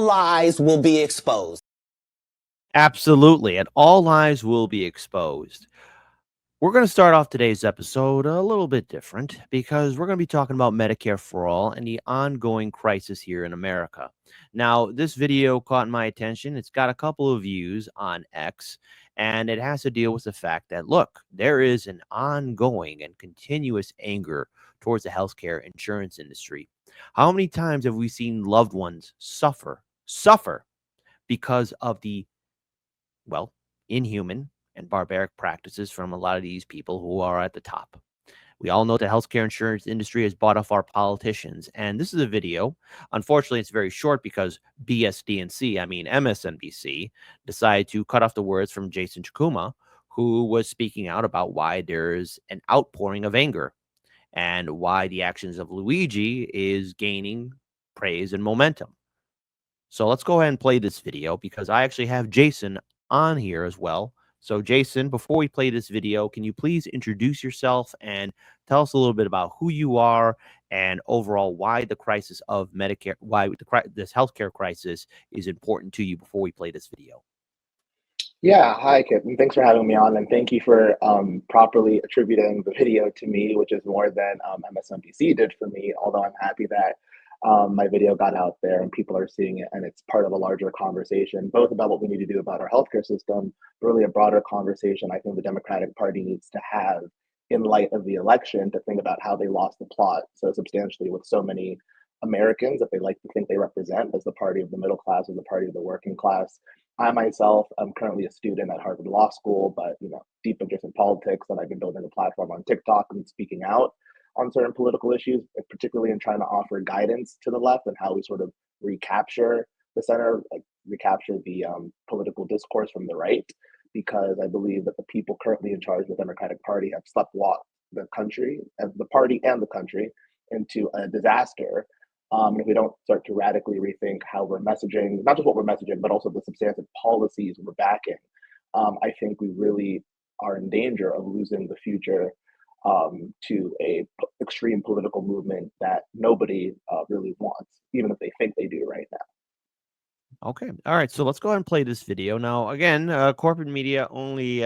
lies will be exposed. Absolutely, and all lies will be exposed. We're going to start off today's episode a little bit different because we're going to be talking about Medicare for All and the ongoing crisis here in America. Now, this video caught my attention. It's got a couple of views on X, and it has to deal with the fact that, look, there is an ongoing and continuous anger towards the healthcare insurance industry. How many times have we seen loved ones suffer because of the, well, inhuman and barbaric practices from a lot of these people who are at the top? We all know the healthcare insurance industry has bought off our politicians. And this is a video. Unfortunately, it's very short because MSNBC, decided to cut off the words from Jason Chukwuma, who was speaking out about why there's an outpouring of anger and why the actions of Luigi is gaining praise and momentum. So let's go ahead and play this video because I actually have Jason on here as well. So Jason, before we play this video, can you please introduce yourself and tell us a little bit about who you are and overall why the crisis of Medicare, this healthcare crisis is important to you before we play this video? Yeah, hi, Kip, and thanks for having me on, and thank you for properly attributing the video to me, which is more than MSNBC did for me, although I'm happy that my video got out there and people are seeing it, and it's part of a larger conversation, both about what we need to do about our healthcare system, but really a broader conversation I think the Democratic Party needs to have in light of the election to think about how they lost the plot so substantially with so many Americans that they like to think they represent as the party of the middle class or the party of the working class. I myself am currently a student at Harvard Law School, but deep interest in politics, and I've been building a platform on TikTok and speaking out on certain political issues, particularly in trying to offer guidance to the left and how we sort of recapture the center, like recapture the political discourse from the right, because I believe that the people currently in charge of the Democratic Party have sleptwalked the country, the party and the country, into a disaster. If we don't start to radically rethink how we're messaging, not just what we're messaging, but also the substantive policies we're backing, I think we really are in danger of losing the future to a extreme political movement that nobody really wants, even if they think they do right now. Okay. All right. So let's go ahead and play this video. Now, again, corporate media only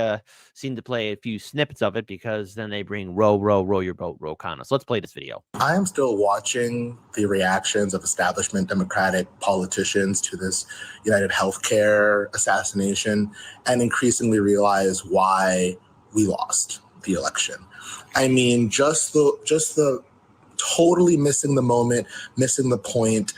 seem to play a few snippets of it because then they bring row your boat, row Kana. So let's play this video. I am still watching the reactions of establishment Democratic politicians to this United Healthcare assassination and increasingly realize why we lost the election. I mean, just the totally missing the moment, missing the point,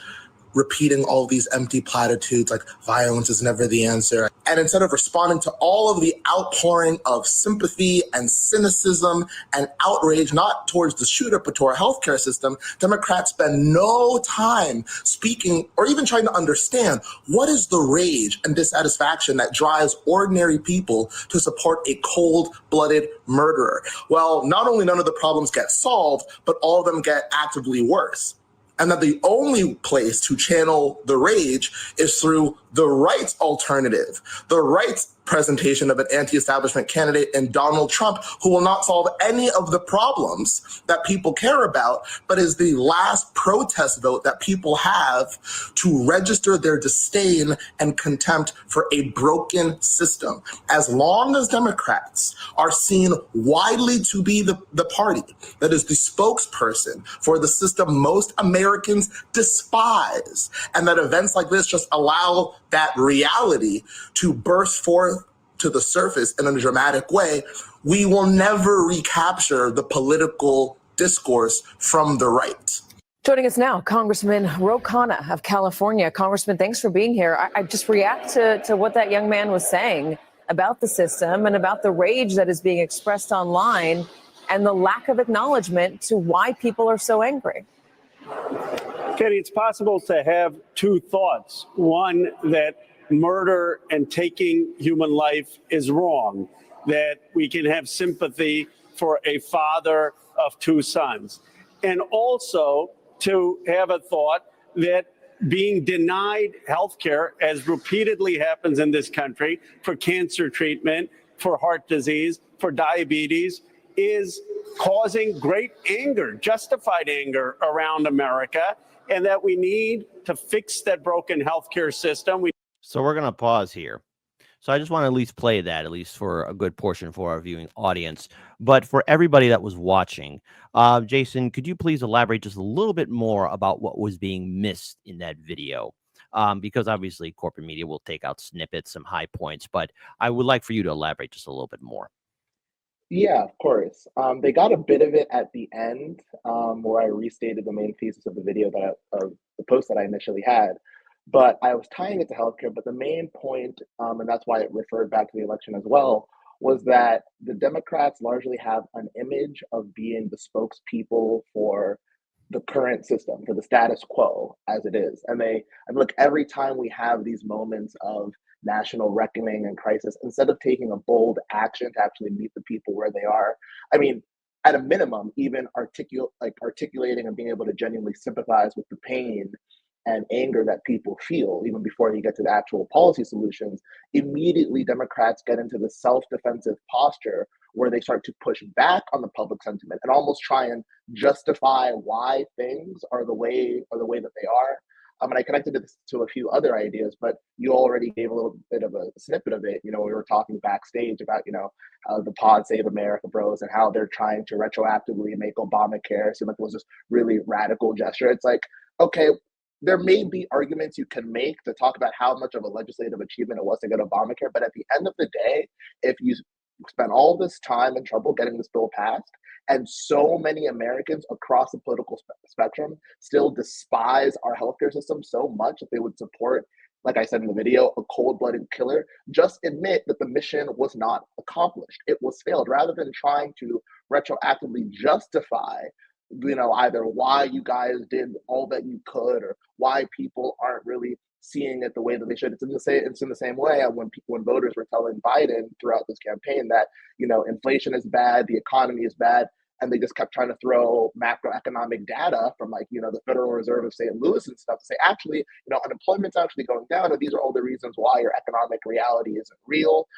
repeating all these empty platitudes like violence is never the answer. And instead of responding to all of the outpouring of sympathy and cynicism and outrage, not towards the shooter, but to our healthcare system, Democrats spend no time speaking or even trying to understand what is the rage and dissatisfaction that drives ordinary people to support a cold-blooded murderer. Well, not only none of the problems get solved, but all of them get actively worse. And that the only place to channel the rage is through the right's alternative, the right's presentation of an anti-establishment candidate in Donald Trump, who will not solve any of the problems that people care about, but is the last protest vote that people have to register their disdain and contempt for a broken system. As long as Democrats are seen widely to be the party that is the spokesperson for the system most Americans despise, and that events like this just allow that reality to burst forth to the surface in a dramatic way, we will never recapture the political discourse from the right. Joining us now, Congressman Ro Khanna of California. Congressman, thanks for being here. I just react to what that young man was saying about the system and about the rage that is being expressed online and the lack of acknowledgement to why people are so angry. Katie, it's possible to have two thoughts. One, that murder and taking human life is wrong, that we can have sympathy for a father of two sons, and also to have a thought that being denied health care, as repeatedly happens in this country, for cancer treatment, for heart disease, for diabetes, is causing great anger, justified anger around America. and that we need to fix that broken healthcare system. So we're going to pause here. So I just want to at least play that, at least for a good portion for our viewing audience. But for everybody that was watching, Jason, could you please elaborate just a little bit more about what was being missed in that video? Because obviously corporate media will take out snippets, some high points, but I would like for you to elaborate just a little bit more. Yeah, of course. They got a bit of it at the end, where I restated the main thesis of the video of the post that I initially had. But I was tying it to healthcare. But the main point, and that's why it referred back to the election as well, was that the Democrats largely have an image of being the spokespeople for the current system, for the status quo as it is. And look, every time we have these moments of national reckoning and crisis, instead of taking a bold action to actually meet the people where they are, I mean, at a minimum, even articulating and being able to genuinely sympathize with the pain and anger that people feel, even before you get to the actual policy solutions, immediately Democrats get into the self-defensive posture where they start to push back on the public sentiment and almost try and justify why things are the way that they are. And I connected this to a few other ideas, but you already gave a little bit of a snippet of it. We were talking backstage about, the Pod Save America bros and how they're trying to retroactively make Obamacare seem like it was this really radical gesture. It's like, okay, there may be arguments you can make to talk about how much of a legislative achievement it was to get Obamacare, but at the end of the day, if you spend all this time and trouble getting this bill passed, and so many Americans across the political spectrum still despise our healthcare system so much that they would support, like I said in the video, a cold-blooded killer, just admit that the mission was not accomplished. It was failed, rather than trying to retroactively justify either why you guys did all that you could or why people aren't really seeing it the way that they should. It's in the same way when voters were telling Biden throughout this campaign that, inflation is bad, the economy is bad, and they just kept trying to throw macroeconomic data from the Federal Reserve of St. Louis and stuff to say, actually, unemployment's actually going down, and these are all the reasons why your economic reality isn't real.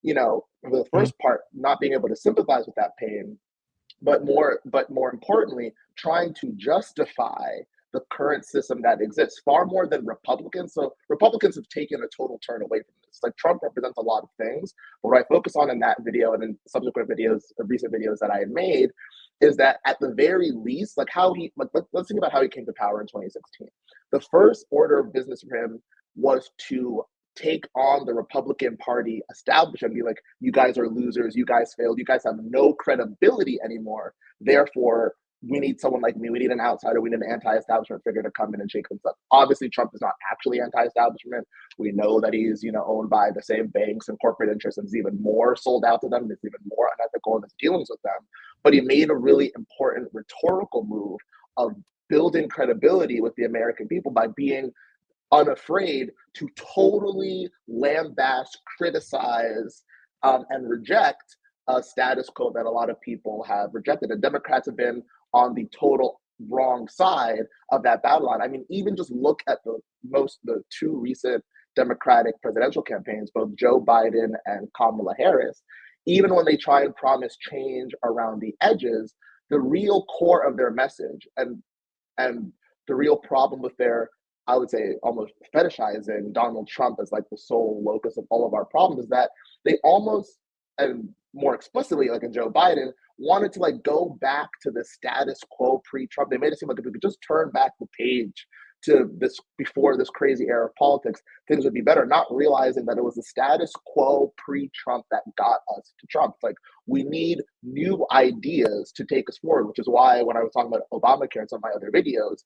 For the first part, not being able to sympathize with that pain, but more importantly, trying to justify the current system that exists far more than Republicans. So Republicans have taken a total turn away from this. Like, Trump represents a lot of things, but what I focus on in that video and in subsequent videos, recent videos that I had made, is that at the very least, let's think about how he came to power in 2016. The first order of business for him was to take on the Republican Party establishment and be like, you guys are losers, you guys failed, you guys have no credibility anymore. Therefore, we need someone like me, we need an outsider, we need an anti-establishment figure to come in and shake things up. Obviously, Trump is not actually anti-establishment. We know that he's, owned by the same banks and corporate interests and is even more sold out to them, and is even more unethical in his dealings with them. But he made a really important rhetorical move of building credibility with the American people by being unafraid to totally lambaste, criticize, and reject a status quo that a lot of people have rejected. And Democrats have been on the total wrong side of that battle line. I mean, even just look at the two recent Democratic presidential campaigns, both Joe Biden and Kamala Harris. Even when they try and promise change around the edges, the real core of their message and the real problem with their, I would say, almost fetishizing Donald Trump as like the sole locus of all of our problems, is that they almost, and more explicitly, like in Joe Biden, wanted to go back to the status quo pre-Trump. They made it seem like if we could just turn back the page to this before this crazy era of politics, things would be better, not realizing that it was the status quo pre-Trump that got us to Trump. It's like, we need new ideas to take us forward, which is why when I was talking about Obamacare in some of my other videos,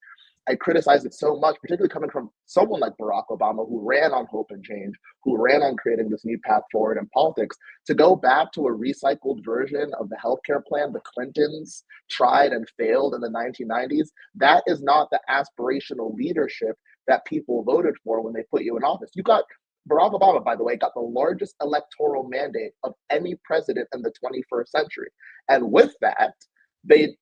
I criticized it so much, particularly coming from someone like Barack Obama, who ran on hope and change, who ran on creating this new path forward in politics. To go back to a recycled version of the healthcare plan the Clintons tried and failed in the 1990s, that is not the aspirational leadership that people voted for when they put you in office. Barack Obama, by the way, got the largest electoral mandate of any president in the 21st century. And with that, they,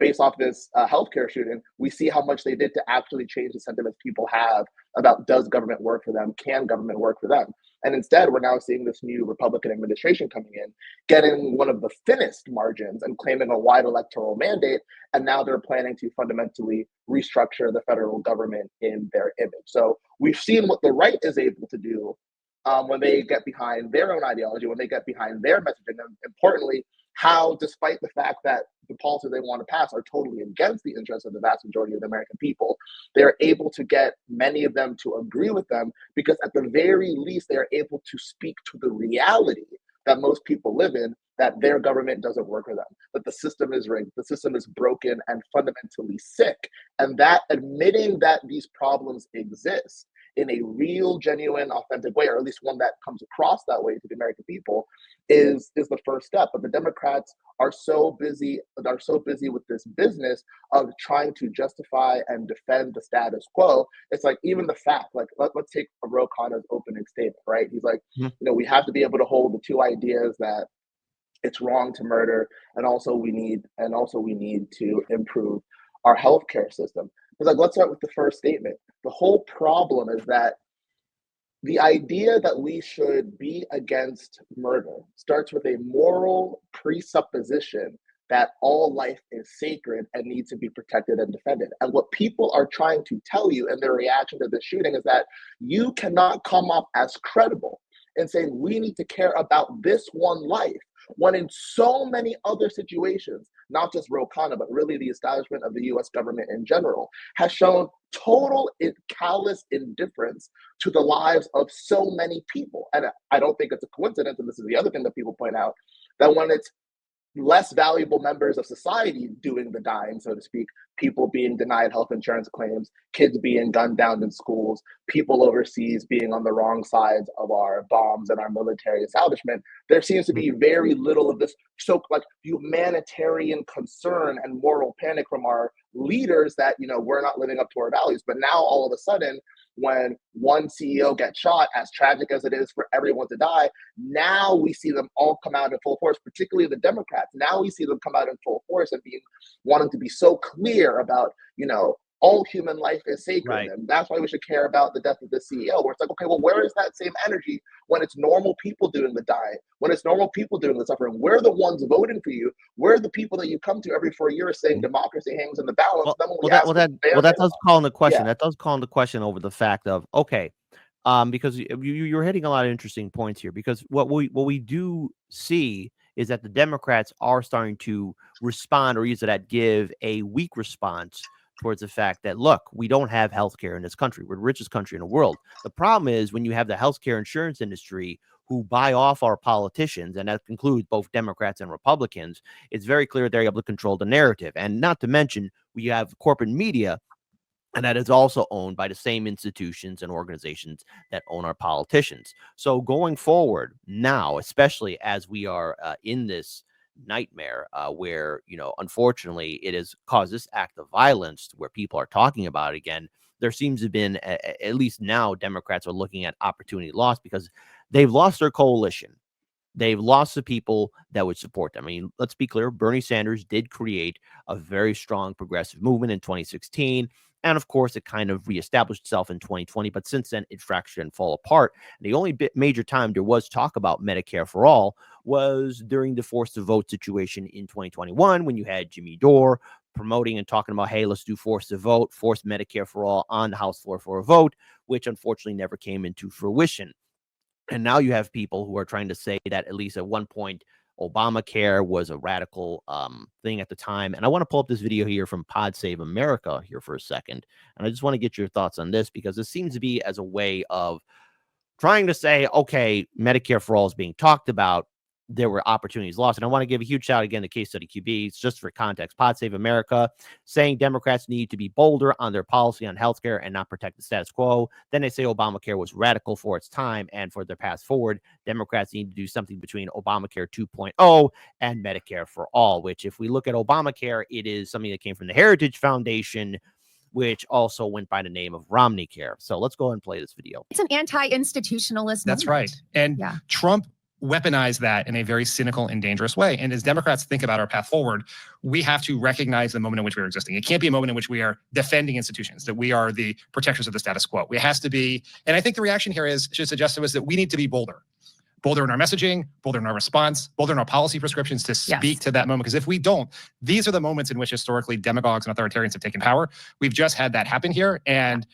based off this healthcare shooting, we see how much they did to actually change the sentiments people have about, does government work for them? Can government work for them? And instead, we're now seeing this new Republican administration coming in, getting one of the thinnest margins and claiming a wide electoral mandate. And now they're planning to fundamentally restructure the federal government in their image. So we've seen what the right is able to do when they get behind their own ideology, when they get behind their messaging, and importantly, how, despite the fact that the policies they want to pass are totally against the interests of the vast majority of the American people, they're able to get many of them to agree with them because at the very least, they're able to speak to the reality that most people live in, that their government doesn't work for them, that the system is rigged, the system is broken and fundamentally sick. And that admitting that these problems exist in a real, genuine, authentic way, or at least one that comes across that way to the American people, is the first step. But the Democrats are so busy with this business of trying to justify and defend the status quo. It's like, even the fact, like, let's take Ro Khanna's opening statement, right? He's like, we have to be able to hold the two ideas that it's wrong to murder, and also we need to improve our healthcare system. It's like, let's start with the first statement. The whole problem is that the idea that we should be against murder starts with a moral presupposition that all life is sacred and needs to be protected and defended. And what people are trying to tell you in their reaction to this shooting is that you cannot come up as credible and saying we need to care about this one life, when in so many other situations, not just Ro Khanna, but really the establishment of the US government in general, has shown total callous indifference to the lives of so many people. And I don't think it's a coincidence, and this is the other thing that people point out, that when it's less valuable members of society doing the dying, so to speak, people being denied health insurance claims, kids being gunned down in schools, people overseas being on the wrong sides of our bombs and our military establishment, there seems to be very little of this humanitarian concern and moral panic from our leaders that, we're not living up to our values. But now all of a sudden, when one CEO gets shot, as tragic as it is for everyone to die, now we see them all come out in full force, particularly the Democrats. Now we see them come out in full force and wanting to be so clear about, all human life is sacred. Right. And that's why we should care about the death of the CEO, where it's like, okay, well, where is that same energy when it's normal people doing the dying, when it's normal people doing the suffering? We're the ones voting for you. We're the people that you come to every 4 years saying democracy hangs in the balance. That does call into question. Yeah. That does call into question over the fact of, okay, because you're hitting a lot of interesting points here, because what we do see is that the Democrats are starting to respond, or use that give a weak response towards the fact that, look, we don't have healthcare in this country. We're the richest country in the world. The problem is when you have the healthcare insurance industry who buy off our politicians, and that includes both Democrats and Republicans, it's very clear they're able to control the narrative. And not to mention, we have corporate media, and that is also owned by the same institutions and organizations that own our politicians. So going forward now, especially as we are in this nightmare where, unfortunately, it has caused this act of violence where people are talking about it again, there seems to have been, at least now, Democrats are looking at opportunity lost, because they've lost their coalition. They've lost the people that would support them. I mean, let's be clear, Bernie Sanders did create a very strong progressive movement in 2016. And of course, it kind of reestablished itself in 2020. But since then, it fractured and fell apart. And the only major time there was talk about Medicare for all was during the forced to vote situation in 2021, when you had Jimmy Dore promoting and talking about, hey, let's do forced to vote, forced Medicare for all on the House floor for a vote, which unfortunately never came into fruition. And now you have people who are trying to say that at least at one point, Obamacare was a radical thing at the time. And I want to pull up this video here from Pod Save America here for a second. And I just want to get your thoughts on this, because it seems to be as a way of trying to say, okay, Medicare for all is being talked about. There were opportunities lost. And I want to give a huge shout again to Case Study QB. It's just for context. Pod Save America saying Democrats need to be bolder on their policy on healthcare and not protect the status quo. Then they say Obamacare was radical for its time and for their path forward. Democrats need to do something between Obamacare 2.0 and Medicare for all, which, if we look at Obamacare, it is something that came from the Heritage Foundation, which also went by the name of Romney Care. So let's go ahead and play this video. It's an anti-institutionalist movement. That's right. And Trump weaponize that in a very cynical and dangerous way. And as Democrats think about our path forward, we have to recognize the moment in which we are existing. It can't be a moment in which we are defending institutions, that we are the protectors of the status quo. It has to be, and I think the reaction here should suggest to us that we need to be bolder in our messaging, bolder in our response, bolder in our policy prescriptions to speak to that moment. Because if we don't, these are the moments in which historically demagogues and authoritarians have taken power. We've just had that happen here. And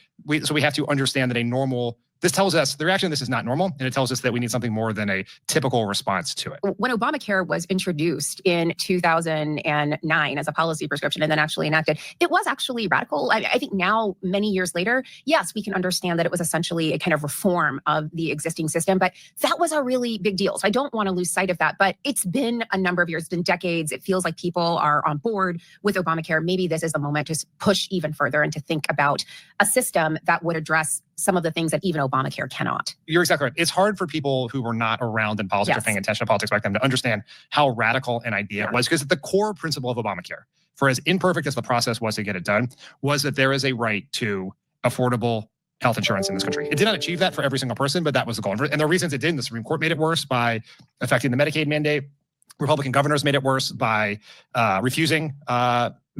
so we have to understand that this tells us the reaction to this is not normal, and it tells us that we need something more than a typical response to it. When Obamacare was introduced in 2009 as a policy prescription and then actually enacted, it was actually radical. I think now, many years later, yes, we can understand that it was essentially a kind of reform of the existing system, but that was a really big deal. So I don't want to lose sight of that, but it's been a number of years, it's been decades. It feels like people are on board with Obamacare. Maybe this is the moment to push even further and to think about a system that would address some of the things that even Obamacare cannot. You're exactly right. It's hard for people who were not around in politics or paying attention to politics back then to understand how radical an idea it was. Because the core principle of Obamacare, for as imperfect as the process was to get it done, was that there is a right to affordable health insurance in this country. It did not achieve that for every single person, but that was the goal. And the reasons it didn't, the Supreme Court made it worse by affecting the Medicaid mandate. Republican governors made it worse by refusing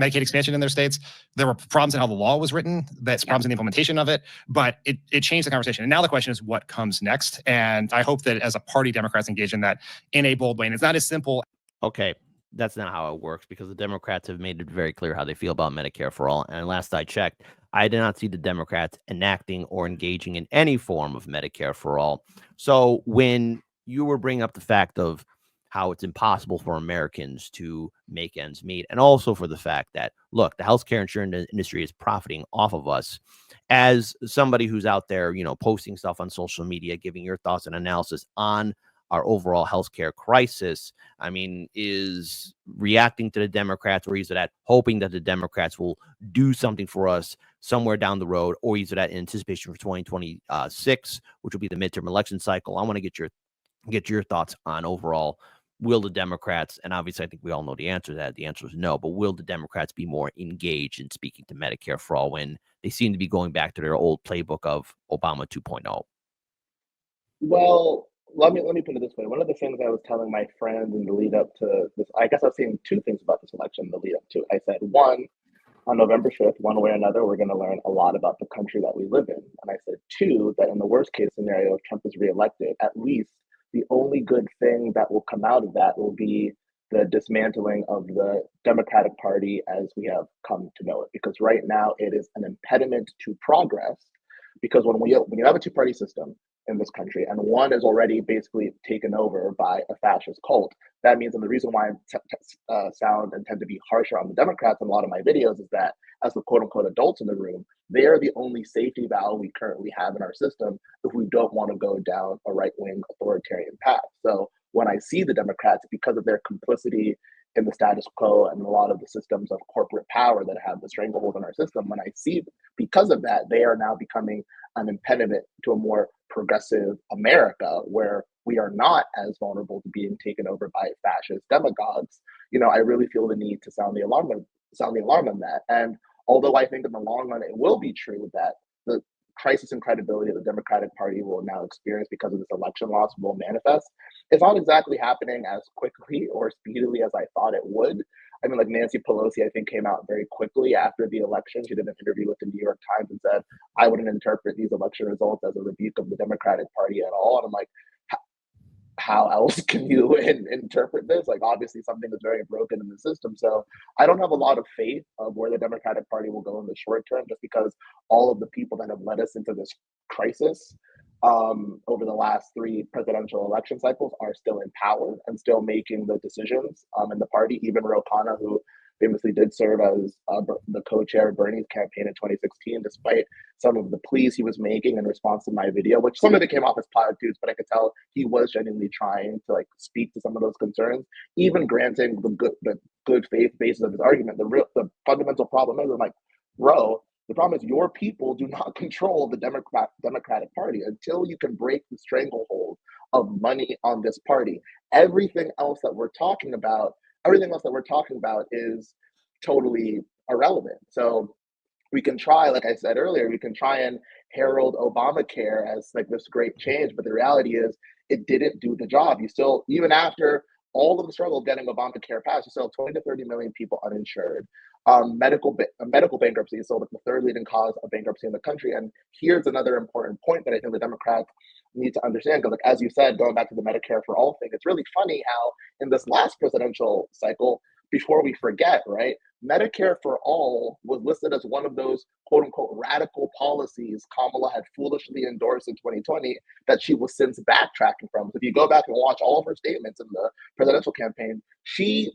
Medicaid expansion in their states. There were problems in how the law was written. That's problems in the implementation of it. But it changed the conversation. And now the question is what comes next? And I hope that as a party, Democrats engage in that in a bold way. And it's not as simple. Okay, that's not how it works, because the Democrats have made it very clear how they feel about Medicare for all. And last I checked, I did not see the Democrats enacting or engaging in any form of Medicare for all. So when you were bringing up the fact of how it's impossible for Americans to make ends meet, and also for the fact that, look, the healthcare insurance industry is profiting off of us. As somebody who's out there, posting stuff on social media, giving your thoughts and analysis on our overall healthcare crisis, I mean, is reacting to the Democrats, or is it at hoping that the Democrats will do something for us somewhere down the road, or is it at anticipation for 2026, which will be the midterm election cycle? I want to get your thoughts on overall. Will the Democrats, and obviously I think we all know the answer to that, the answer is no, but will the Democrats be more engaged in speaking to Medicare for all when they seem to be going back to their old playbook of Obama 2.0? Well, let me put it this way. One of the things I was telling my friends in the lead up to this, I guess I was saying two things about this election in the lead up to it. I said, one, on November 5th, one way or another, we're going to learn a lot about the country that we live in. And I said, two, that in the worst case scenario, if Trump is reelected, at least the only good thing that will come out of that will be the dismantling of the Democratic Party as we have come to know it. Because right now it is an impediment to progress. Because when you have a two-party system in this country, and one is already basically taken over by a fascist cult, that means, and the reason why I sound and tend to be harsher on the Democrats in a lot of my videos is that as the quote-unquote adults in the room, they are the only safety valve we currently have in our system if we don't want to go down a right-wing authoritarian path. So when I see the Democrats, because of their complicity in the status quo and a lot of the systems of corporate power that have the stranglehold on our system, when I see, because of that, they are now becoming an impediment to a more progressive America where we are not as vulnerable to being taken over by fascist demagogues. I really feel the need to sound the alarm on that. And although I think in the long run it will be true that the crisis in credibility of the Democratic Party will now experience because of this election loss will manifest, it's not exactly happening as quickly or speedily as I thought it would. I mean, like Nancy Pelosi, I think, came out very quickly after the election. She did an interview with the New York Times and said, I wouldn't interpret these election results as a rebuke of the Democratic Party at all. And I'm like, how else can you interpret this? Like, obviously something is very broken in the system. So I don't have a lot of faith of where the Democratic Party will go in the short term, just because all of the people that have led us into this crisis over the last three presidential election cycles are still in power and still making the decisions in the party. Even Ro Khanna, who famously did serve as the co-chair of Bernie's campaign in 2016, despite some of the pleas he was making in response to my video, which some of it came off as platitudes, but I could tell he was genuinely trying to speak to some of those concerns, even granting the good faith basis of his argument. The fundamental problem is, I'm like, Ro, the problem is your people do not control the Democratic Party until you can break the stranglehold of money on this party. Everything else that we're talking about is totally irrelevant. So we can try, like I said earlier, we can try and herald Obamacare as like this great change, but the reality is it didn't do the job. You still, even after all of the struggle of getting Obamacare passed, you still have 20 to 30 million people uninsured. Medical bankruptcy is still like the third leading cause of bankruptcy in the country. And here's another important point that I think the Democrats need to understand, because like as you said, going back to the Medicare for all thing, it's really funny how in this last presidential cycle, before we forget, right, Medicare for all was listed as one of those quote unquote radical policies Kamala had foolishly endorsed in 2020 that she was since backtracking from. If you go back and watch all of her statements in the presidential campaign, she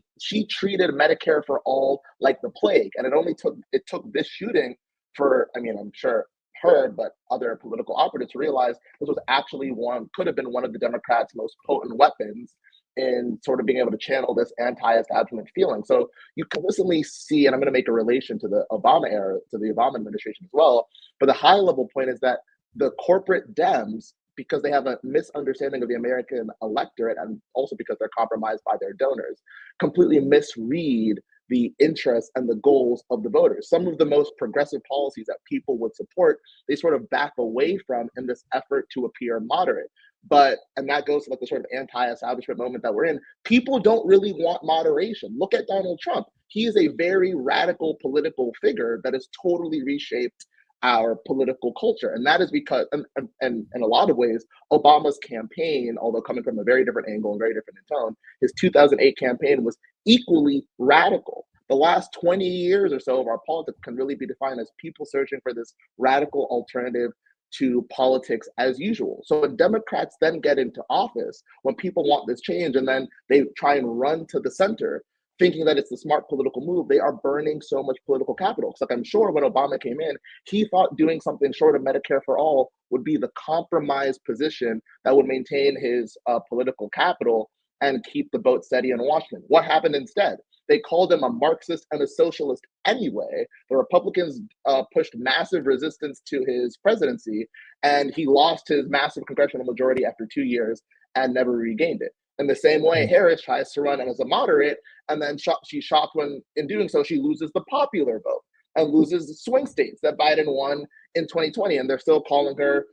treated Medicare for all like the plague. And it took this shooting for, I mean, I'm sure her, but other political operatives to realize this was actually could have been one of the Democrats' most potent weapons in sort of being able to channel this anti-establishment feeling. So you consistently see, and I'm going to make a relation to the Obama era, to the Obama administration as well, but the high level point is that the corporate Dems, because they have a misunderstanding of the American electorate and also because they're compromised by their donors, completely misread the interests and the goals of the voters. Some of the most progressive policies that people would support, they sort of back away from in this effort to appear moderate. And that goes to like the sort of anti-establishment moment that we're in. People don't really want moderation. Look at Donald Trump. He is a very radical political figure that has totally reshaped our political culture. And that is because, and in a lot of ways, Obama's campaign, although coming from a very different angle and very different in tone, his 2008 campaign was equally radical. The last 20 years or so of our politics can really be defined as people searching for this radical alternative to politics as usual. So when Democrats then get into office, when people want this change and then they try and run to the center, thinking that it's the smart political move, they are burning so much political capital. Because like I'm sure when Obama came in, he thought doing something short of Medicare for all would be the compromise position that would maintain his political capital and keep the boat steady in Washington. What happened instead? They called him a Marxist and a socialist anyway. The Republicans pushed massive resistance to his presidency, and he lost his massive congressional majority after 2 years and never regained it. In the same way, Harris tries to run as a moderate, and then she's shocked when, in doing so, she loses the popular vote and loses the swing states that Biden won in 2020. And they're still calling her,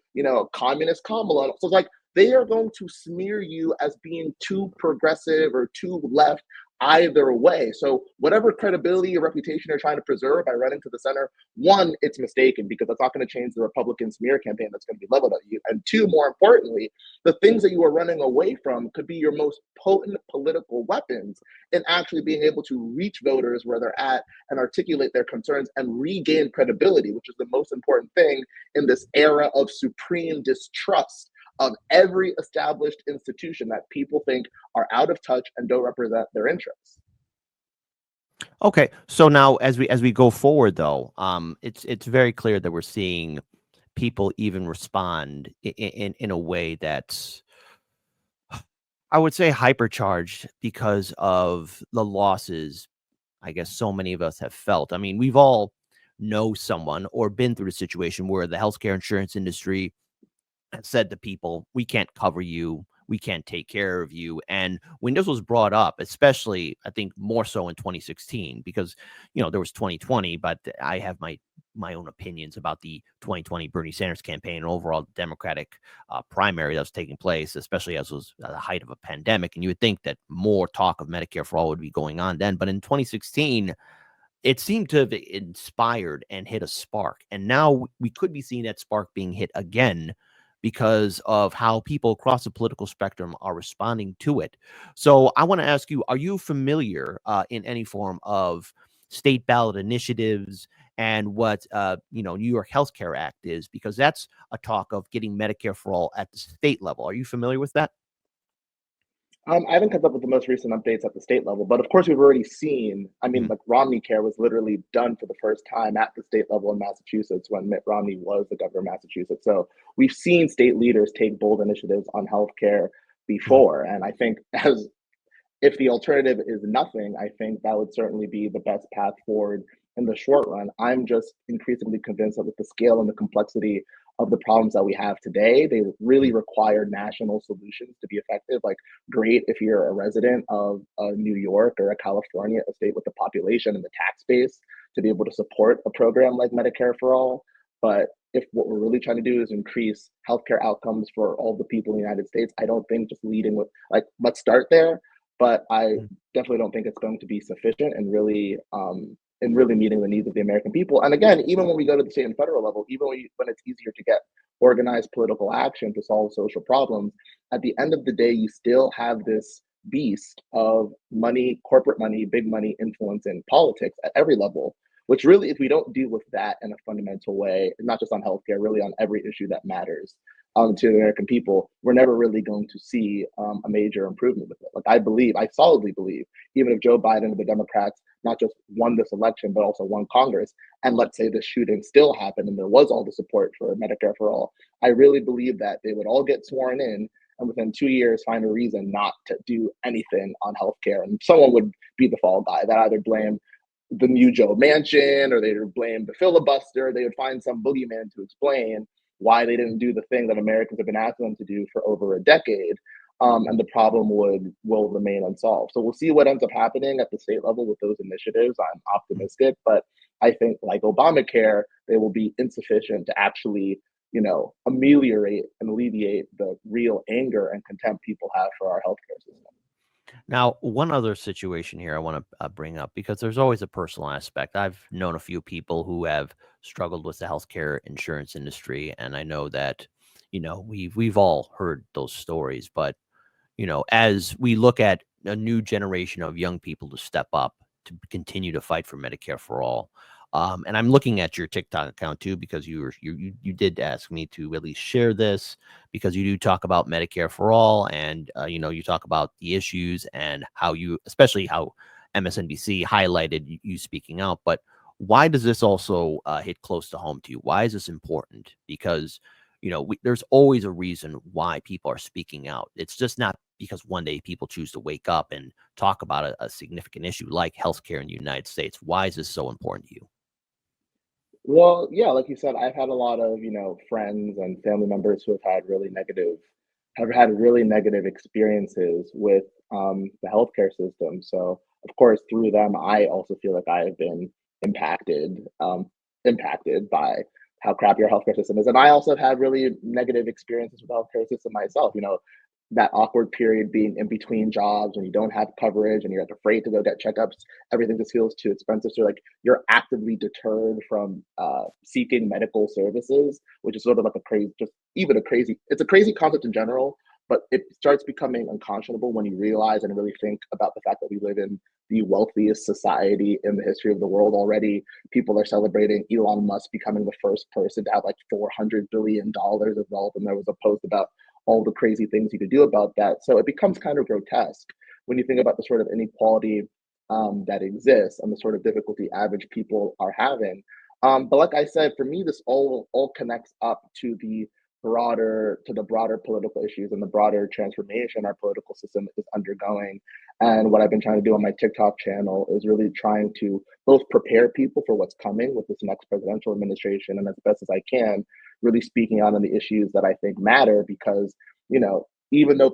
communist Kamala. So it's like they are going to smear you as being too progressive or too left either way. So whatever credibility or reputation you're trying to preserve by running to the center, one, it's mistaken because that's not going to change the Republican smear campaign that's going to be leveled at you. And two, more importantly, the things that you are running away from could be your most potent political weapons in actually being able to reach voters where they're at and articulate their concerns and regain credibility, which is the most important thing in this era of supreme distrust of every established institution that people think are out of touch and don't represent their interests. Okay, so now as we go forward, though, it's very clear that we're seeing people even respond in a way that's, I would say, hypercharged because of the losses I guess so many of us have felt. I mean, we've all know someone or been through a situation where the healthcare insurance industry said to people, we can't cover you, we can't take care of you. And when this was brought up, especially I think more so in 2016, because there was 2020, but I have my own opinions about the 2020 Bernie Sanders campaign and overall Democratic primary that was taking place, especially as was at the height of a pandemic. And you would think that more talk of Medicare for all would be going on then, but in 2016 it seemed to have inspired and hit a spark, and now we could be seeing that spark being hit again because of how people across the political spectrum are responding to it. So I want to ask you, are you familiar in any form of state ballot initiatives and what New York Healthcare Act is? Because that's a talk of getting Medicare for all at the state level. Are you familiar with that? I haven't kept up with the most recent updates at the state level, but of course we've already seen, like Romney Care was literally done for the first time at the state level in Massachusetts when Mitt Romney was the governor of Massachusetts. So we've seen state leaders take bold initiatives on healthcare before. And I think if the alternative is nothing, I think that would certainly be the best path forward in the short run. I'm just increasingly convinced that with the scale and the complexity of the problems that we have today, they really require national solutions to be effective. Like, great if you're a resident of New York or a California, a state with the population and the tax base to be able to support a program like Medicare for all. But if what we're really trying to do is increase healthcare outcomes for all the people in the United States, I don't think just leading with like, let's start there. But I Mm. definitely don't think it's going to be sufficient and really meeting the needs of the American people. And again, even when we go to the state and federal level, even when it's easier to get organized political action to solve social problems, at the end of the day, you still have this beast of money, corporate money, big money influence in politics at every level, which really, if we don't deal with that in a fundamental way, not just on healthcare, really on every issue that matters to the American people, we're never really going to see a major improvement with it. Like I solidly believe, even if Joe Biden and the Democrats not just won this election, but also won Congress, and let's say the shooting still happened and there was all the support for Medicare for all, I really believe that they would all get sworn in and within 2 years find a reason not to do anything on healthcare. And someone would be the fall guy that either blame the new Joe Manchin or they would blame the filibuster. They would find some boogeyman to explain why they didn't do the thing that Americans have been asking them to do for over a decade. And the problem will remain unsolved. So we'll see what ends up happening at the state level with those initiatives. I'm optimistic, but I think like Obamacare, they will be insufficient to actually, ameliorate and alleviate the real anger and contempt people have for our healthcare system. Now, one other situation here I want to bring up because there's always a personal aspect. I've known a few people who have struggled with the healthcare insurance industry, and I know that, we've all heard those stories. But as we look at a new generation of young people to step up to continue to fight for Medicare for all. And I'm looking at your TikTok account too, because you did ask me to at least share this because you do talk about Medicare for all, and you talk about the issues and especially how MSNBC highlighted you speaking out. But why does this also hit close to home to you? Why is this important? Because there's always a reason why people are speaking out. It's just not because one day people choose to wake up and talk about a significant issue like healthcare in the United States. Why is this so important to you? Well, yeah, like you said, I've had a lot of, friends and family members who have had really negative experiences with the healthcare system. So, of course, through them, I also feel like I have been impacted, impacted by how crappy our healthcare system is. And I also have had really negative experiences with the healthcare system myself. That awkward period being in between jobs when you don't have coverage and you're afraid to go get checkups, everything just feels too expensive. So like you're actively deterred from seeking medical services, which is sort of like it's a crazy concept in general, but it starts becoming unconscionable when you realize and really think about the fact that we live in the wealthiest society in the history of the world already. People are celebrating Elon Musk becoming the first person to have like $400 billion of wealth. And there was a post about all the crazy things you could do about that. So it becomes kind of grotesque when you think about the sort of inequality that exists and the sort of difficulty average people are having. But like I said, for me, this all connects up to the broader political issues and the broader transformation our political system is undergoing. And what I've been trying to do on my TikTok channel is really trying to both prepare people for what's coming with this next presidential administration, and as best as I can, really speaking out on the issues that I think matter because, even though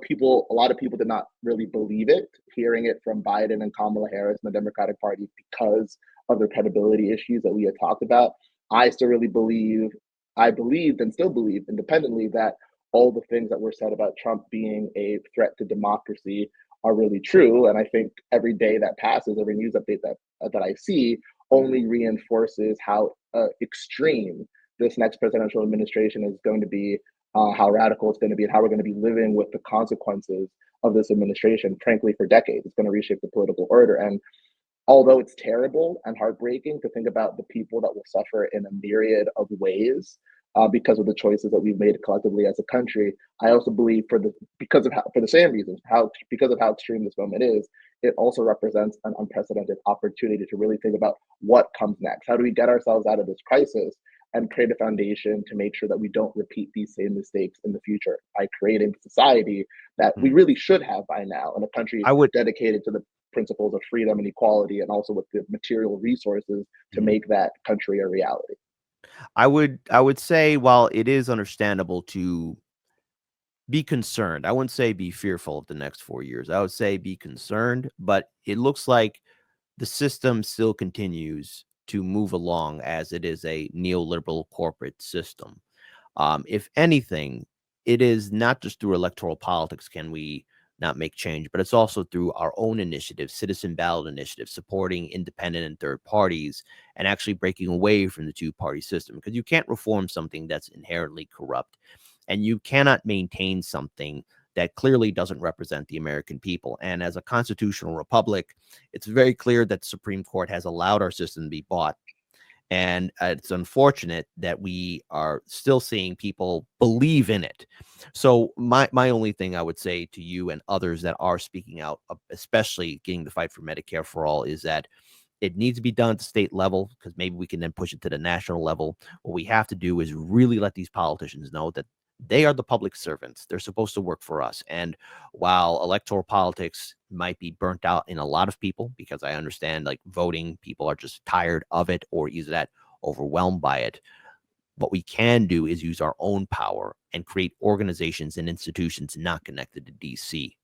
a lot of people did not really believe it, hearing it from Biden and Kamala Harris and the Democratic Party because of the credibility issues that we had talked about, I still really I believed and still believe independently that all the things that were said about Trump being a threat to democracy are really true. And I think every day that passes, every news update that I see only reinforces how extreme this next presidential administration is going to be, how radical it's going to be, and how we're going to be living with the consequences of this administration, frankly, for decades. It's going to reshape the political order. And although it's terrible and heartbreaking to think about the people that will suffer in a myriad of ways because of the choices that we've made collectively as a country, I also believe for the same reasons, because of how extreme this moment is, it also represents an unprecedented opportunity to really think about what comes next. How do we get ourselves out of this crisis and create a foundation to make sure that we don't repeat these same mistakes in the future by creating a society that we really should have by now, in a country I would. dedicated to the principles of freedom and equality, and also with the material resources to Mhm. make that country a reality. I would say while it is understandable to be concerned, I wouldn't say be fearful of the next 4 years. I would say be concerned, but it looks like the system still continues to move along, as it is a neoliberal corporate system. If anything, it is not just through electoral politics can we not make change, but it's also through our own initiatives, citizen ballot initiatives, supporting independent and third parties, and actually breaking away from the two-party system, because you can't reform something that's inherently corrupt, and you cannot maintain something that clearly doesn't represent the American people. And as a constitutional republic, it's very clear that the Supreme Court has allowed our system to be bought. And it's unfortunate that we are still seeing people believe in it. So my only thing I would say to you and others that are speaking out, especially getting the fight for Medicare for all, is that it needs to be done at the state level, because maybe we can then push it to the national level. What we have to do is really let these politicians know that they are the public servants. They're supposed to work for us. And while electoral politics might be burnt out in a lot of people, because I understand like voting, people are just tired of it or either that overwhelmed by it. What we can do is use our own power and create organizations and institutions not connected to DC.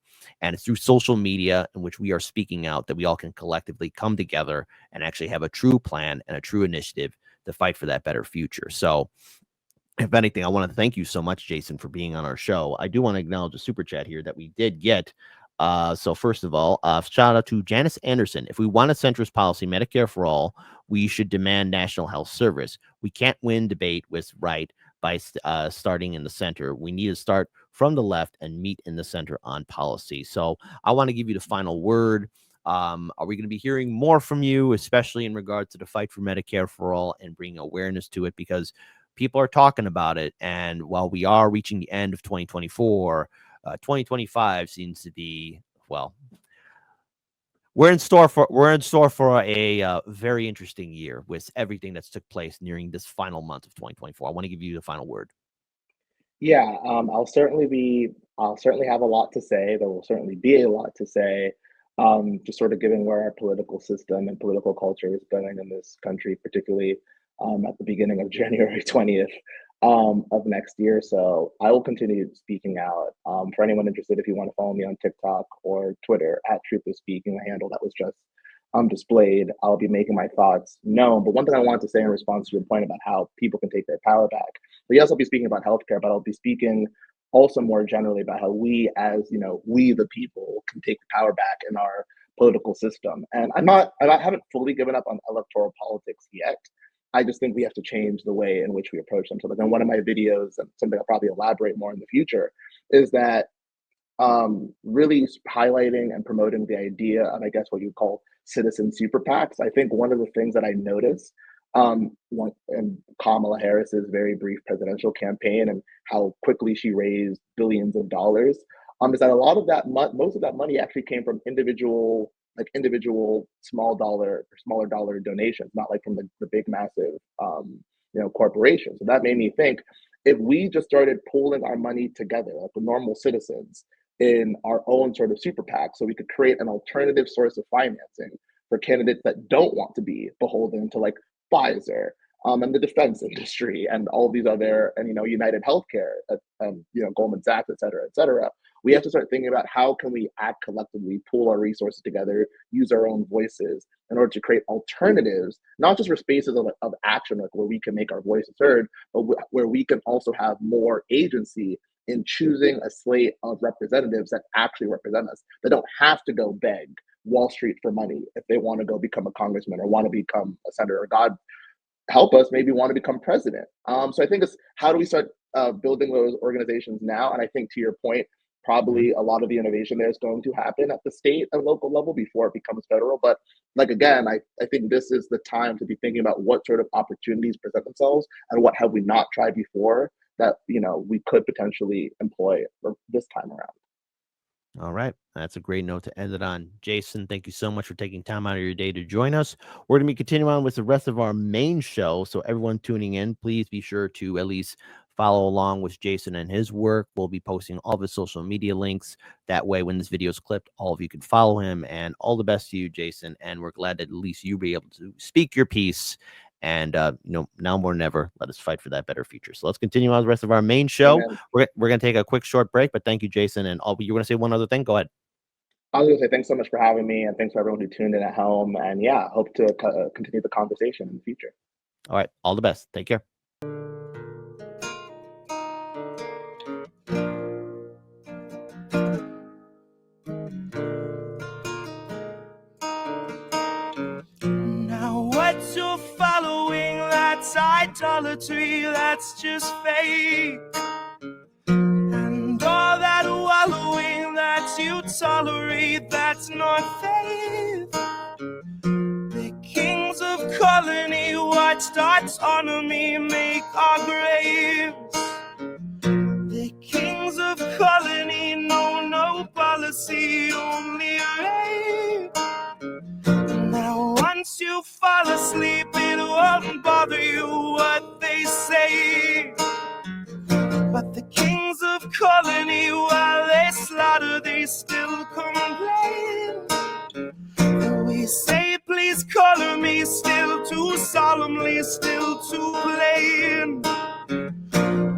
And it's through social media in which we are speaking out that we all can collectively come together and actually have a true plan and a true initiative to fight for that better future. So if anything, I want to thank you so much, Jason, for being on our show. I do want to acknowledge a super chat here that we did get. So first of all, shout out to Janice Anderson. If we want a centrist policy, Medicare for all, we should demand national health service. We can't win debate with right by starting in the center. We need to start from the left and meet in the center on policy. So I want to give you the final word. Are we going to be hearing more from you, especially in regard to the fight for Medicare for all and bringing awareness to it? Because people are talking about it. And while we are reaching the end of 2024, 2025 seems to be, well, we're in store for a very interesting year with everything that's took place nearing this final month of 2024. I want to give you the final word. Yeah, I'll certainly have a lot to say. There will certainly be a lot to say. Just sort of given where our political system and political culture is going in this country, particularly at the beginning of January 20th of next year. So I will continue speaking out. For anyone interested, if you want to follow me on TikTok or Twitter at Truth is Speaking, the handle that was just displayed, I'll be making my thoughts known. But one thing I wanted to say in response to your point about how people can take their power back, but yes, I'll be speaking about healthcare, but I'll be speaking also more generally about how we, as we the people, can take the power back in our political system. And I haven't fully given up on electoral politics yet. I just think we have to change the way in which we approach them. So, like in one of my videos, and something I'll probably elaborate more in the future, is that really highlighting and promoting the idea of, I guess, what you call citizen super PACs. I think one of the things that I noticed in Kamala Harris's very brief presidential campaign and how quickly she raised billions of dollars, is that a lot of that, most of that money actually came from individual smaller dollar donations, not like from the big massive corporations. So that made me think, if we just started pooling our money together like the normal citizens in our own sort of super PAC, so we could create an alternative source of financing for candidates that don't want to be beholden to like Pfizer and the defense industry and all these other, and United Healthcare, Goldman Sachs, et cetera. We have to start thinking about how can we act collectively, pool our resources together, use our own voices in order to create alternatives, not just for spaces of action, like where we can make our voices heard, but where we can also have more agency in choosing a slate of representatives that actually represent us. They don't have to go beg Wall Street for money if they want to go become a congressman or want to become a senator, or God help us, maybe want to become president. So I think it's how do we start building those organizations now? And I think, to your point, probably a lot of the innovation there is going to happen at the state and local level before it becomes federal. But like, again, I think this is the time to be thinking about what sort of opportunities present themselves and what have we not tried before that we could potentially employ this time around. All right. That's a great note to end it on. Jason, thank you so much for taking time out of your day to join us. We're going to be continuing on with the rest of our main show. So everyone tuning in, please be sure to at least follow along with Jason and his work. We'll be posting all of his social media links. That way, when this video is clipped, all of you can follow him. And all the best to you, Jason. And we're glad that at least you'll be able to speak your piece. And, now more than ever, let us fight for that better future. So let's continue on the rest of our main show. Amen. We're going to take a quick short break, but thank you, Jason. And you want to say one other thing? Go ahead. I was gonna say thanks so much for having me, and thanks for everyone who tuned in at home. And yeah, hope to continue the conversation in the future. All right. All the best. Take care. Now what you're following, that's idolatry, that's just fake. And all that wallowing that you tolerate, that's not faith. The kings of colony watched autonomy make our graves. The kings of colony know no policy, only rape. Now once you fall asleep, it won't bother you what they say. But the kings of colony, while they slaughter, they still complain. We say, please color me, still too solemnly, still too plain.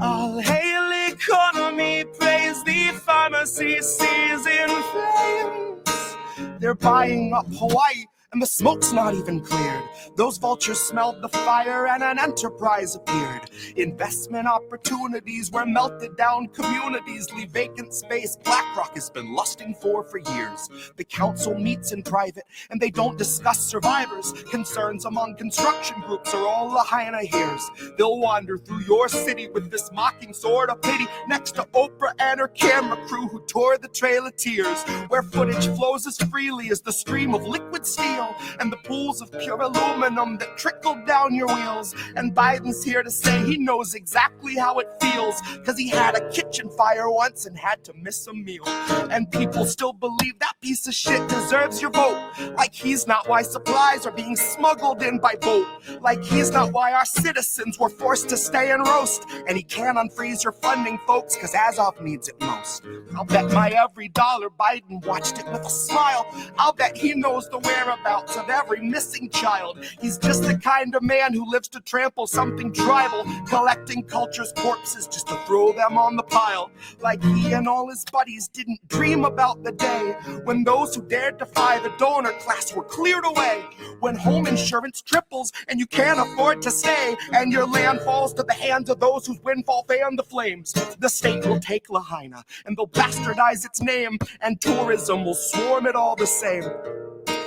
All hail economy, praise the pharmacy, seas in flames. They're buying up Hawaii, and the smoke's not even cleared. Those vultures smelled the fire and an enterprise appeared. Investment opportunities were melted down, communities leave vacant space BlackRock has been lusting for years. The council meets in private and they don't discuss survivors. Concerns among construction groups are all Lahaina hears. They'll wander through your city with this mocking sword of pity next to Oprah and her camera crew who tore the Trail of Tears, where footage flows as freely as the stream of liquid steel and the pools of pure aluminum that trickle down your wheels. And Biden's here to say he knows exactly how it feels, cause he had a kitchen fire once and had to miss a meal. And people still believe that piece of shit deserves your vote, like he's not why supplies are being smuggled in by boat, like he's not why our citizens were forced to stay and roast. And he can't unfreeze your funding, folks, cause Azov needs it most. I'll bet my every dollar Biden watched it with a smile. I'll bet he knows the whereabouts of every missing child. He's just the kind of man who lives to trample something tribal, collecting culture's corpses just to throw them on the pile. Like he and all his buddies didn't dream about the day when those who dared defy the donor class were cleared away, when home insurance triples and you can't afford to stay, and your land falls to the hands of those whose windfall fan the flames. The state will take Lahaina and they'll bastardize its name, and tourism will swarm it all the same.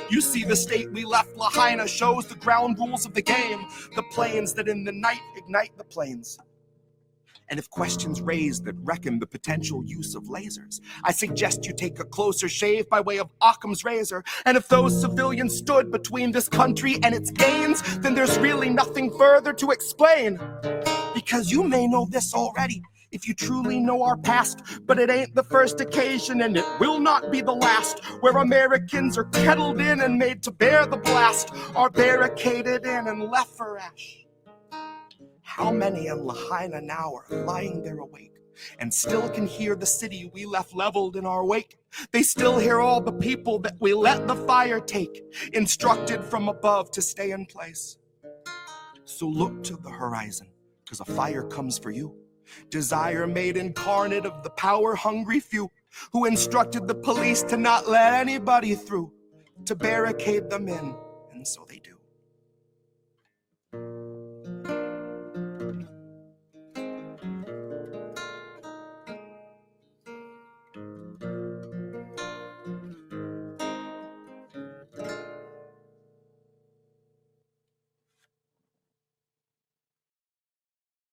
You see, the state we left Lahaina shows the ground rules of the game, the planes that in the night ignite the planes. And if questions raised that reckon the potential use of lasers, I suggest you take a closer shave by way of Occam's razor. And if those civilians stood between this country and its gains, then there's really nothing further to explain. Because you may know this already, if you truly know our past, but it ain't the first occasion and it will not be the last, where Americans are kettled in and made to bear the blast, are barricaded in and left for ash. How many in Lahaina now are lying there awake and still can hear the city we left leveled in our wake? They still hear all the people that we let the fire take, instructed from above to stay in place. So look to the horizon, 'cause a fire comes for you. Desire made incarnate of the power-hungry few who instructed the police to not let anybody through, to barricade them in, and so they do.